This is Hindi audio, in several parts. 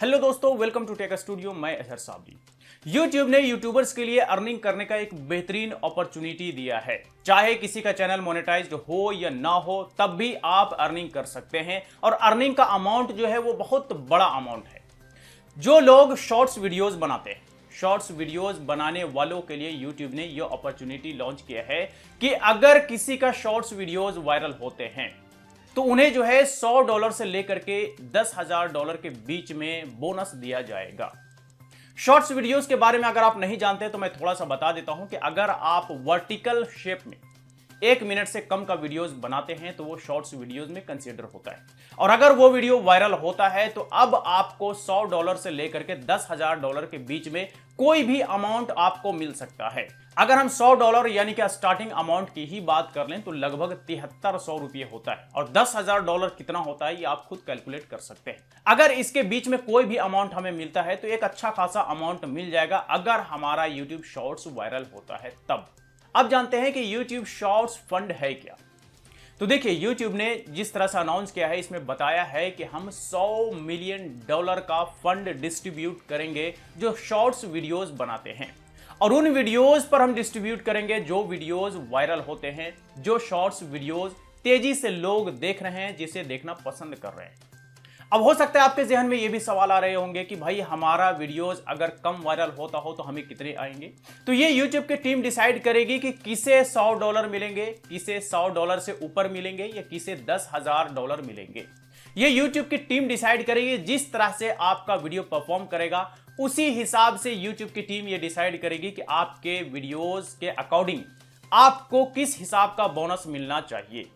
हेलो दोस्तों, वेलकम टू टेक स्टूडियो। मैं अजहर साबरी। YouTube ने यूट्यूबर्स के लिए अर्निंग करने का एक बेहतरीन अपॉर्चुनिटी दिया है। चाहे किसी का चैनल मोनेटाइज्ड हो या ना हो, तब भी आप अर्निंग कर सकते हैं और अर्निंग का अमाउंट जो है वो बहुत बड़ा अमाउंट है। जो लोग शॉर्ट्स वीडियोस बनाते हैं, शॉर्ट्स वीडियोस बनाने वालों के लिए YouTube ने यह अपॉर्चुनिटी लॉन्च किया है कि अगर किसी का शॉर्ट्स वीडियोस वायरल होते हैं तो उन्हें जो है $100 से लेकर के $10,000 के बीच में बोनस दिया जाएगा। शॉर्ट्स वीडियोस के बारे में अगर आप नहीं जानते तो मैं थोड़ा सा बता देता हूं कि अगर आप वर्टिकल शेप में 1 मिनट से कम का वीडियोस बनाते हैं तो वो शॉर्ट्स वीडियोस में कंसीडर होता है, और अगर वो वीडियो वायरल होता है तो अब आपको $100 से लेकर के $10,000 के बीच में कोई भी अमाउंट आपको मिल सकता है। अगर हम $100 यानी कि स्टार्टिंग अमाउंट की ही बात कर लें तो लगभग 7300 रुपये होता है, और $10,000 कितना होता है ये आप खुद कैलकुलेट कर सकते हैं। अगर इसके बीच में कोई भी अमाउंट हमें मिलता है तो एक अच्छा खासा अमाउंट मिल जाएगा अगर हमारा यूट्यूब शॉर्ट्स वायरल होता है तब। अब जानते हैं कि YouTube शॉर्ट्स फंड है क्या। तो देखिए, YouTube ने जिस तरह से अनाउंस किया है इसमें बताया है कि हम $100 मिलियन का फंड डिस्ट्रीब्यूट करेंगे जो शॉर्ट्स वीडियोस बनाते हैं, और उन वीडियोस पर हम डिस्ट्रीब्यूट करेंगे जो वीडियोस वायरल होते हैं, जो शॉर्ट्स वीडियोस तेजी से लोग देख रहे हैं, जिसे देखना पसंद कर रहे हैं। अब हो सकता है आपके जहन में ये भी सवाल आ रहे होंगे कि भाई हमारा वीडियोस अगर कम वायरल होता हो तो हमें कितने आएंगे। तो ये YouTube की टीम डिसाइड करेगी कि किसे $100 मिलेंगे, किसे $100 से ऊपर मिलेंगे या किसे $10,000 मिलेंगे। ये YouTube की टीम डिसाइड करेगी। जिस तरह से आपका वीडियो परफॉर्म करेगा उसी हिसाब से YouTube की टीम ये डिसाइड करेगी कि आपके वीडियोस के अकॉर्डिंग आपको किस हिसाब का बोनस मिलना चाहिए।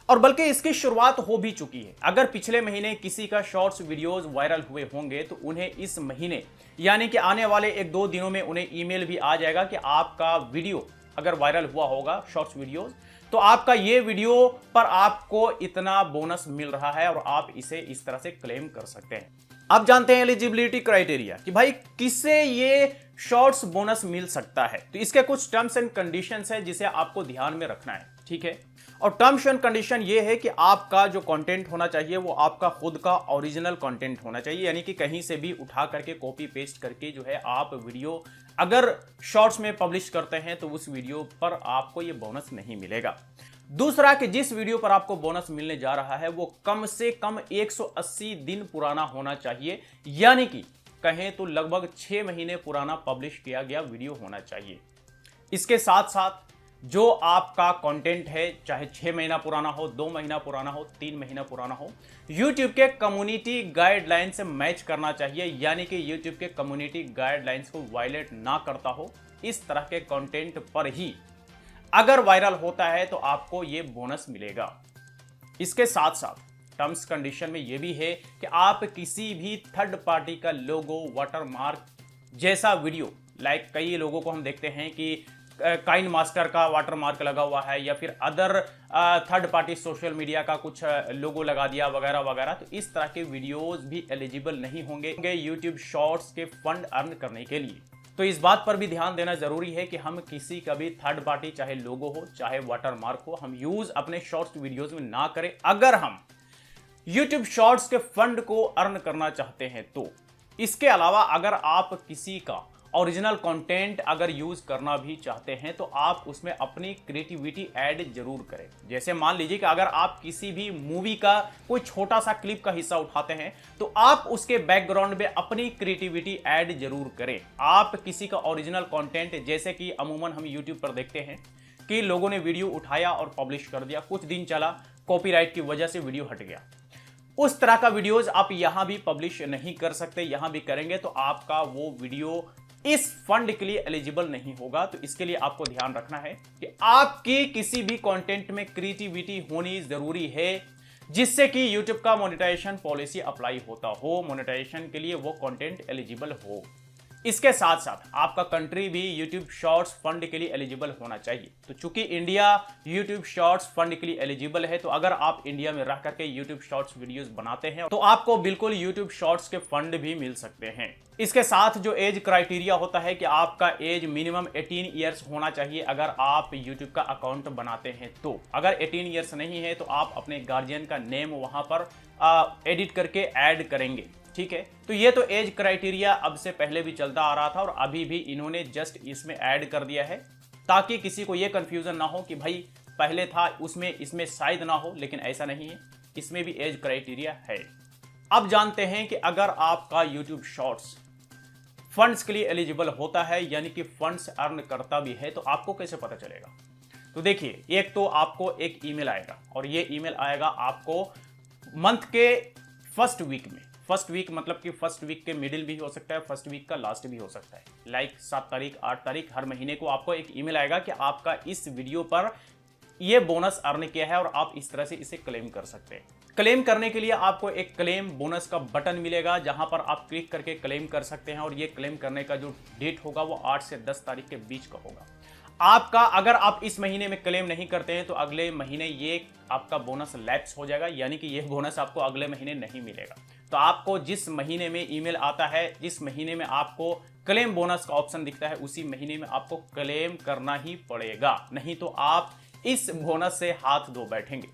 और बल्कि इसकी शुरुआत हो भी चुकी है। अगर पिछले महीने किसी का शॉर्ट्स वीडियोस वायरल हुए होंगे तो उन्हें इस महीने यानी कि आने वाले 1-2 दिनों में उन्हें ईमेल भी आ जाएगा कि आपका वीडियो अगर वायरल हुआ होगा शॉर्ट्स वीडियोस, तो आपका ये वीडियो पर आपको इतना बोनस मिल रहा है और आप इसे इस तरह से क्लेम कर सकते हैं। अब जानते हैं एलिजिबिलिटी क्राइटेरिया कि भाई किसे ये शॉर्ट्स बोनस मिल सकता है। तो इसके कुछ टर्म्स एंड कंडीशंस है जिसे आपको ध्यान में रखना है, ठीक है। और टर्म्स एंड कंडीशन ये है कि आपका जो कंटेंट होना चाहिए वो आपका खुद का ओरिजिनल कंटेंट होना चाहिए, यानी कि कहीं से भी उठा करके कॉपी पेस्ट करके जो है आप वीडियो अगर शॉर्ट्स में पब्लिश करते हैं तो उस वीडियो पर आपको ये बोनस नहीं मिलेगा। दूसरा कि जिस वीडियो पर आपको बोनस मिलने जा रहा है वो कम से कम 180 दिन पुराना होना चाहिए, यानी कि कहें तो लगभग 6 महीने पुराना पब्लिश किया गया वीडियो होना चाहिए। इसके साथ साथ जो आपका कंटेंट है चाहे 6 महीना पुराना हो, 2 महीना पुराना हो, 3 महीना पुराना हो, YouTube के कम्युनिटी गाइडलाइन से मैच करना चाहिए, यानी कि YouTube के कम्युनिटी गाइडलाइंस को वायलेट ना करता हो। इस तरह के कंटेंट पर ही अगर वायरल होता है तो आपको ये बोनस मिलेगा। इसके साथ साथ टर्म्स कंडीशन में ये भी है कि आप किसी भी थर्ड पार्टी का लोगो, वाटरमार्क जैसा वीडियो, लाइक कई लोगों को हम देखते हैं कि काइन मास्टर का वाटरमार्क लगा हुआ है या फिर other third party social media का कुछ लोगो लगा दिया वगैरह वगैरह, तो इस तरह के वीडियोस भी एलिजिबल नहीं होंगे YouTube शॉर्ट्स के फंड अर्न करने के लिए। तो इस बात पर भी ध्यान देना जरूरी है कि हम किसी का भी थर्ड पार्टी चाहे लोगो हो चाहे वाटरमार्क हो, हम यूज अपने शॉर्ट्स वीडियोस में ना करें अगर हम YouTube शॉर्ट्स के फंड को अर्न करना चाहते हैं तो। इसके अलावा अगर आप किसी का ओरिजिनल कंटेंट अगर यूज करना भी चाहते हैं तो आप उसमें अपनी क्रिएटिविटी ऐड जरूर करें। जैसे मान लीजिए कि अगर आप किसी भी मूवी का कोई छोटा सा क्लिप का हिस्सा उठाते हैं तो आप उसके बैकग्राउंड में अपनी क्रिएटिविटी ऐड जरूर करें। आप किसी का ओरिजिनल कंटेंट, जैसे कि अमूमन हम यूट्यूब पर देखते हैं कि लोगों ने वीडियो उठाया और पब्लिश कर दिया, कुछ दिन चला, कॉपीराइट की वजह से वीडियो हट गया, उस तरह का वीडियोस आप यहां भी पब्लिश नहीं कर सकते। यहां भी करेंगे तो आपका वो वीडियो इस फंड के लिए एलिजिबल नहीं होगा। तो इसके लिए आपको ध्यान रखना है कि आपकी किसी भी कंटेंट में क्रिएटिविटी होनी जरूरी है, जिससे कि YouTube का मोनेटाइजेशन पॉलिसी अप्लाई होता हो, मोनेटाइजेशन के लिए वो कंटेंट एलिजिबल हो। इसके साथ साथ आपका कंट्री भी YouTube शॉर्ट्स फंड के लिए एलिजिबल होना चाहिए। तो चूंकि इंडिया YouTube शॉर्ट्स फंड के लिए एलिजिबल है, तो अगर आप इंडिया में रह करके YouTube शॉर्ट्स वीडियोस बनाते हैं तो आपको बिल्कुल YouTube शॉर्ट्स के फंड भी मिल सकते हैं। इसके साथ जो एज क्राइटेरिया होता है कि आपका एज मिनिमम 18 ईयर्स होना चाहिए अगर आप YouTube का अकाउंट बनाते हैं तो। अगर 18 ईयर्स नहीं है तो आप अपने गार्जियन का नेम वहां पर एडिट करके ऐड करेंगे। ठीक है, तो ये तो एज क्राइटेरिया अब से पहले भी चलता आ रहा था और अभी भी इन्होंने जस्ट इसमें ऐड कर दिया है ताकि किसी को ये कंफ्यूजन ना हो कि भाई पहले था उसमें इसमें शायद ना हो, लेकिन ऐसा नहीं है, इसमें भी एज क्राइटेरिया है। अब जानते हैं कि अगर आपका YouTube शॉर्ट्स फंड्स के लिए एलिजिबल होता है, यानी कि फंड्स अर्न करता भी है, तो आपको कैसे पता चलेगा। तो देखिए, एक तो आपको एक ईमेल आएगा और ये ईमेल आएगा आपको मंथ के फर्स्ट वीक में। फर्स्ट वीक मतलब कि फर्स्ट वीक के मिडिल भी हो सकता है, फर्स्ट वीक का लास्ट भी हो सकता है, लाइक 7 तारीख 8 तारीख हर महीने को आपको एक ईमेल आएगा कि आपका इस वीडियो पर ये बोनस अर्न किया है और आप इस तरह से इसे क्लेम कर सकते हैं। क्लेम करने के लिए आपको एक क्लेम बोनस का बटन मिलेगा जहां पर आप क्लिक करके क्लेम कर सकते हैं और ये क्लेम करने का जो डेट होगा वो 8 से 10 तारीख के बीच का होगा। आपका अगर आप इस महीने में क्लेम नहीं करते हैं तो अगले महीने ये आपका बोनस लैप्स हो जाएगा, यानी कि ये बोनस आपको अगले महीने नहीं मिलेगा। तो आपको जिस महीने में ईमेल आता है, जिस महीने में आपको क्लेम बोनस का ऑप्शन दिखता है, उसी महीने में आपको क्लेम करना ही पड़ेगा, नहीं तो आप इस बोनस से हाथ धो बैठेंगे।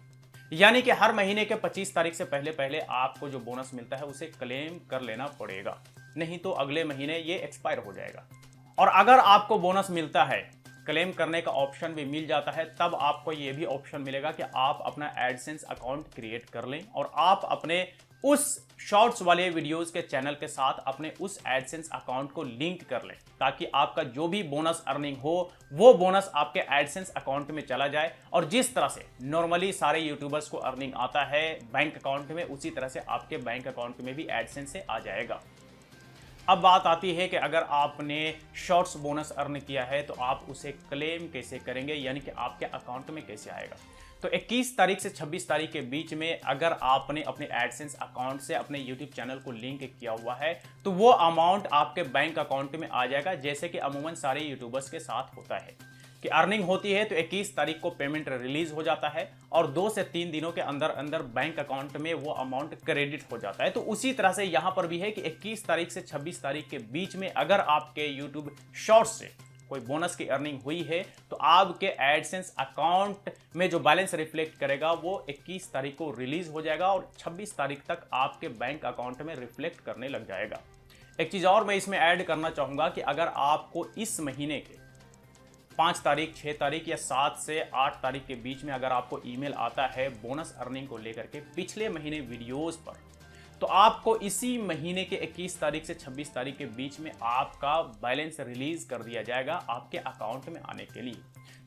यानी कि हर महीने के 25 तारीख से पहले पहले आपको जो बोनस मिलता है उसे क्लेम कर लेना पड़ेगा, नहीं तो अगले महीने ये एक्सपायर हो जाएगा। और अगर आपको बोनस मिलता है, क्लेम करने का ऑप्शन भी मिल जाता है, तब आपको ये भी ऑप्शन मिलेगा कि आप अपना एडसेंस अकाउंट क्रिएट कर लें और आप अपने उस शॉर्ट्स वाले वीडियोस के चैनल के साथ अपने उस एडसेंस अकाउंट को लिंक कर लें, ताकि आपका जो भी बोनस अर्निंग हो वो बोनस आपके एडसेंस अकाउंट में चला जाए और जिस तरह से नॉर्मली सारे यूट्यूबर्स को अर्निंग आता है बैंक अकाउंट में, उसी तरह से आपके बैंक अकाउंट में भी एडसेंस से आ जाएगा। अब बात आती है कि अगर आपने शॉर्ट्स बोनस अर्न किया है तो आप उसे क्लेम कैसे करेंगे, यानी कि आपके अकाउंट में कैसे आएगा। तो 21 तारीख से 26 तारीख के बीच में अगर आपने अपने एडसेंस अकाउंट से अपने YouTube चैनल को लिंक किया हुआ है तो वो अमाउंट आपके बैंक अकाउंट में आ जाएगा, जैसे कि अमूमन सारे यूट्यूबर्स के साथ होता है कि अर्निंग होती है तो 21 तारीख को पेमेंट रिलीज हो जाता है और 2 से 3 दिनों के अंदर अंदर बैंक अकाउंट में वो अमाउंट क्रेडिट हो जाता है। तो उसी तरह से यहां पर भी है कि 21 तारीख से 26 तारीख के बीच में अगर आपके YouTube शॉर्ट्स से कोई बोनस की अर्निंग हुई है तो आपके एडसेंस अकाउंट में जो बैलेंस रिफ्लेक्ट करेगा वो 21 तारीख को रिलीज हो जाएगा और 26 तारीख तक आपके बैंक अकाउंट में रिफ्लेक्ट करने लग जाएगा। एक चीज और मैं इसमें ऐड करना चाहूंगा कि अगर आपको इस महीने के 5 तारीख 6 तारीख या 7 से 8 तारीख के बीच में अगर आपको ईमेल आता है बोनस अर्निंग को लेकर के पिछले महीने वीडियोस पर, तो आपको इसी महीने के 21 तारीख से 26 तारीख के बीच में आपका बैलेंस रिलीज कर दिया जाएगा आपके अकाउंट में आने के लिए,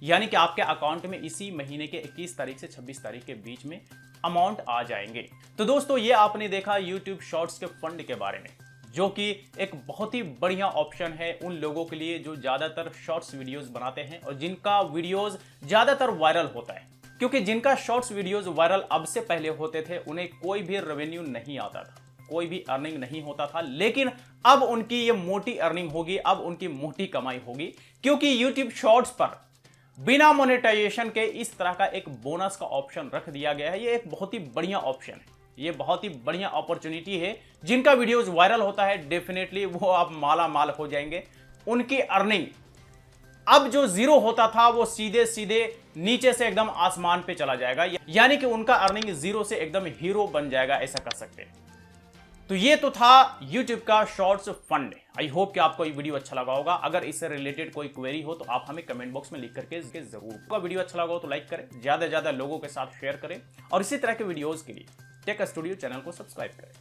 यानी कि आपके अकाउंट में इसी महीने के 21 तारीख से 26 तारीख के बीच में अमाउंट आ जाएंगे। तो दोस्तों, ये आपने देखा YouTube शॉर्ट्स के फंड के बारे में, जो कि एक बहुत ही बढ़िया ऑप्शन है उन लोगों के लिए जो ज्यादातर शॉर्ट्स वीडियोस बनाते हैं और जिनका वीडियोस ज्यादातर वायरल होता है, क्योंकि जिनका शॉर्ट्स वीडियोस वायरल अब से पहले होते थे उन्हें कोई भी रेवेन्यू नहीं आता था, कोई भी अर्निंग नहीं होता था, लेकिन अब उनकी ये मोटी अर्निंग होगी, अब उनकी मोटी कमाई होगी, क्योंकि YouTube शॉर्ट्स पर बिना मोनेटाइजेशन के इस तरह का एक बोनस का ऑप्शन रख दिया गया है। ये एक बहुत ही बढ़िया ऑप्शन है, ये बहुत ही बढ़िया अपॉर्चुनिटी है। जिनका वीडियोस वायरल होता है डेफिनेटली वो आप माला माल हो जाएंगे। उनकी अर्निंग अब जो जीरो होता था वो सीधे सीधे नीचे से एकदम आसमान पे चला जाएगा, यानी कि उनका अर्निंग जीरो से एकदम हीरो बन जाएगा, ऐसा कर सकते हैं। तो ये तो था YouTube का शॉर्ट्स फंड। आई होप कि आपको ये वीडियो अच्छा लगा होगा। अगर इससे रिलेटेड कोई क्वेरी हो तो आप हमें कमेंट बॉक्स में लिख करके जरूर। वीडियो अच्छा लगा हो तो लाइक करें, ज्यादा से ज्यादा लोगों के साथ शेयर करें और इसी तरह के वीडियोस के लिए टेक स्टूडियो चैनल को सब्सक्राइब करें।